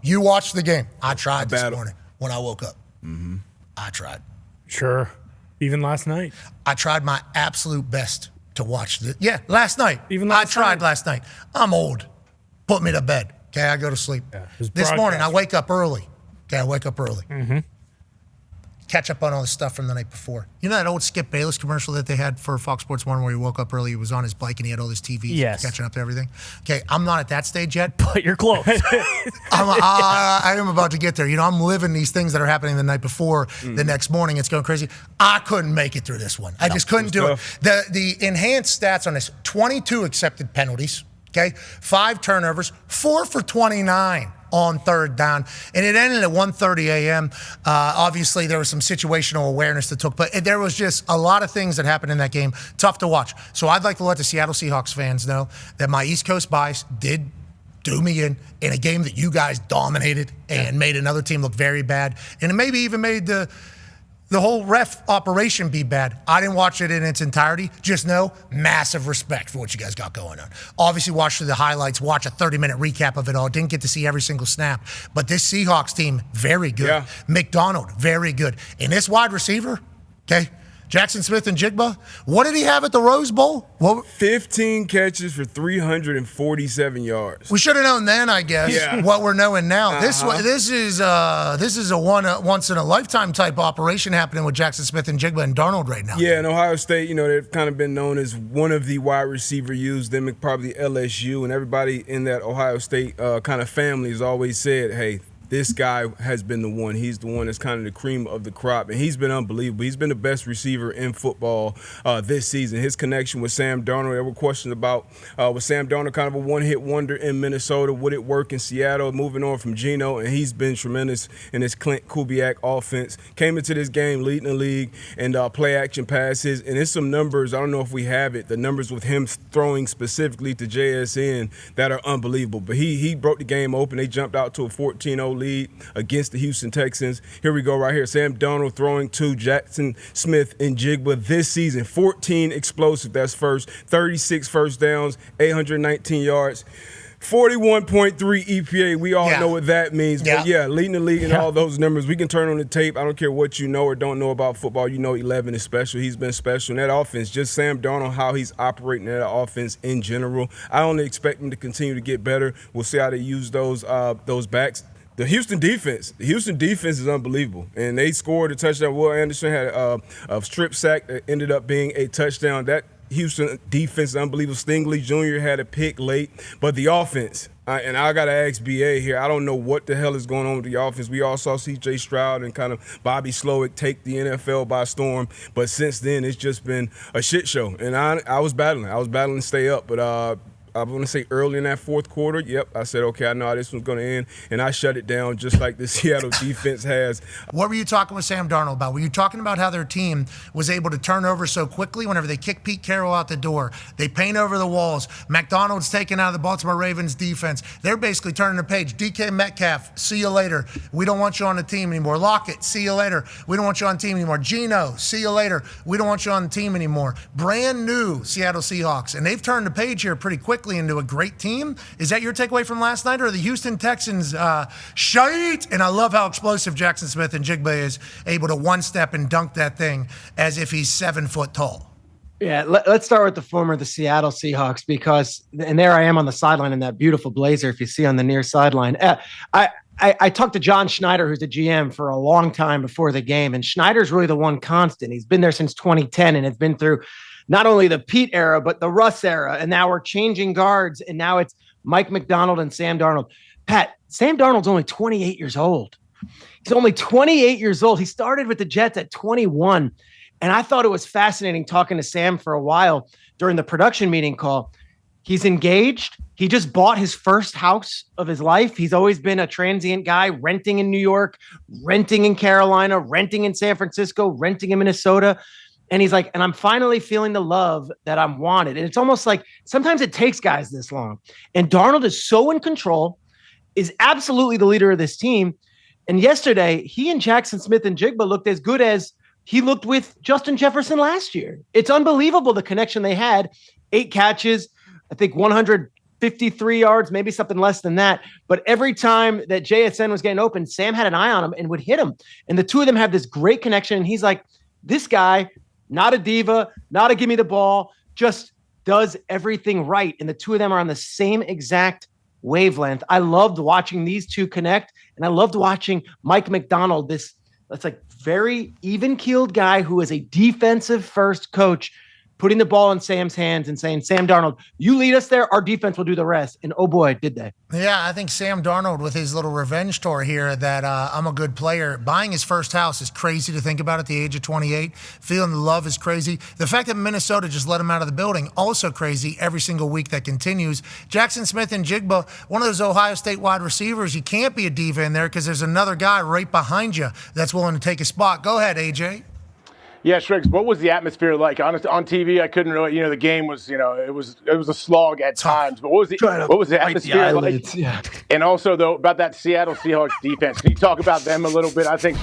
You watched the game. I tried this morning when I woke up. Mm-hmm. I tried. Sure. Even last night. I tried my absolute best to watch the. Yeah, last night. I tried last night. I'm old. Put me to bed. Okay, I go to sleep. Yeah, this morning, I wake up early. Okay, I wake up early. Mm-hmm. Catch up on all the stuff from the night before. You know that old Skip Bayless commercial that they had for Fox Sports 1 where he woke up early, he was on his bike and he had all his TVs catching up to everything? Okay, I'm not at that stage yet. But you're close. I am about to get there. You know, I'm living these things that are happening the night before. The next morning, it's going crazy. I couldn't make it through this one. I just couldn't do it. The enhanced stats on this, 22 accepted penalties, okay? 5 turnovers, 4 for 29. On third down, and it ended at 1:30 a.m. Obviously, there was some situational awareness that took, but there was just a lot of things that happened in that game. Tough to watch. So I'd like to let the Seattle Seahawks fans know that my East Coast bias did do me in a game that you guys dominated and made another team look very bad, and it maybe even made the whole ref operation be bad. I didn't watch it in its entirety. Just know, massive respect for what you guys got going on. Obviously, watch through the highlights, watch a 30-minute recap of it all. Didn't get to see every single snap. But this Seahawks team, very good. Yeah. McDonald, very good. And this wide receiver, okay, Jaxon Smith-Njigba, what did he have at the Rose Bowl? 15 catches for 347 yards. We should have known then, I guess, what we're knowing now. This is a once in a lifetime type operation happening with Jaxon Smith-Njigba and Darnold right now. Yeah, and Ohio State, you know, they've kind of been known as one of the wide receiver used, them and probably LSU, and everybody in that Ohio State kind of family has always said, hey, this guy has been the one. He's the one that's kind of the cream of the crop, and he's been unbelievable. He's been the best receiver in football this season. His connection with Sam Darnold, there were questions about was Sam Darnold kind of a one-hit wonder in Minnesota? Would it work in Seattle? Moving on from Geno, and he's been tremendous in his Clint Kubiak offense. Came into this game leading the league and play-action passes, and there's some numbers. I don't know if we have it. The numbers with him throwing specifically to JSN that are unbelievable. But he broke the game open. They jumped out to a 14-0 lead against the Houston Texans. Here we go right here. Sam Darnold throwing to Jaxon Smith-Njigba this season. 14 explosive, that's first. 36 first downs, 819 yards. 41.3 EPA. We all know what that means. But, leading the league in all those numbers. We can turn on the tape. I don't care what you know or don't know about football. You know 11 is special. He's been special. And that offense, just Sam Darnold, how he's operating that offense in general. I only expect him to continue to get better. We'll see how they use those backs. The Houston defense is unbelievable, and they scored a touchdown. Will Anderson had a strip sack that ended up being a touchdown. That Houston defense is unbelievable. Stingley Jr. had a pick late, but the offense, and I got to ask BA here, I don't know what the hell is going on with the offense. We all saw C.J. Stroud and kind of Bobby Slowick take the NFL by storm, but since then it's just been a shit show, and I was battling to stay up, but I want to say early in that fourth quarter, I said, okay, I know how this one's going to end, and I shut it down just like the Seattle defense has. What were you talking with Sam Darnold about? Were you talking about how their team was able to turn over so quickly whenever they kick Pete Carroll out the door? They paint over the walls. McDonald's taken out of the Baltimore Ravens defense. They're basically turning the page. DK Metcalf, see you later. We don't want you on the team anymore. Lockett, see you later. We don't want you on the team anymore. Geno, see you later. We don't want you on the team anymore. Brand new Seattle Seahawks, and they've turned the page here pretty quickly into a great team. Is that your takeaway from last night, or the Houston Texans shite? And I love how explosive Jaxon Smith-Njigba is, able to one-step and dunk that thing as if he's 7 foot tall. Yeah, let's start with the former, the Seattle Seahawks, because, and there I am on the sideline in that beautiful blazer, if you see on the near sideline. I talked to John Schneider, who's the GM, for a long time before the game, and Schneider's really the one constant. He's been there since 2010, and it's been through not only the Pete era, but the Russ era. And now we're changing guards. And now it's Mike McDonald and Sam Darnold. Pat, Sam Darnold's only 28 years old. He's only 28 years old. He started with the Jets at 21. And I thought it was fascinating talking to Sam for a while during the production meeting call. He's engaged. He just bought his first house of his life. He's always been a transient guy, renting in New York, renting in Carolina, renting in San Francisco, renting in Minnesota. And he's like, and I'm finally feeling the love that I'm wanted. And it's almost like sometimes it takes guys this long. And Darnold is so in control, is absolutely the leader of this team. And yesterday, he and Jaxon Smith-Njigba looked as good as he looked with Justin Jefferson last year. It's unbelievable the connection they had. 8 catches, I think 100 53 yards, maybe something less than that. But every time that JSN was getting open, Sam had an eye on him and would hit him. And the two of them have this great connection. And he's like, this guy, not a diva, not a give me the ball, just does everything right. And the two of them are on the same exact wavelength. I loved watching these two connect. And I loved watching Mike McDonald, that's like very even-keeled guy who is a defensive first coach, putting the ball in Sam's hands and saying, Sam Darnold, you lead us there, our defense will do the rest. And oh boy, did they. Yeah, I think Sam Darnold with his little revenge tour here that I'm a good player. Buying his first house is crazy to think about at the age of 28. Feeling the love is crazy. The fact that Minnesota just let him out of the building, also crazy every single week that continues. Jaxon Smith-Njigba, one of those Ohio State wide receivers, you can't be a diva in there because there's another guy right behind you that's willing to take a spot. Go ahead, AJ. Yeah, Shriggs, what was the atmosphere like? On TV, I couldn't really, the game was, it was a slog at times. But what was the atmosphere like? Yeah. And also, though, about that Seattle Seahawks defense, can you talk about them a little bit? I think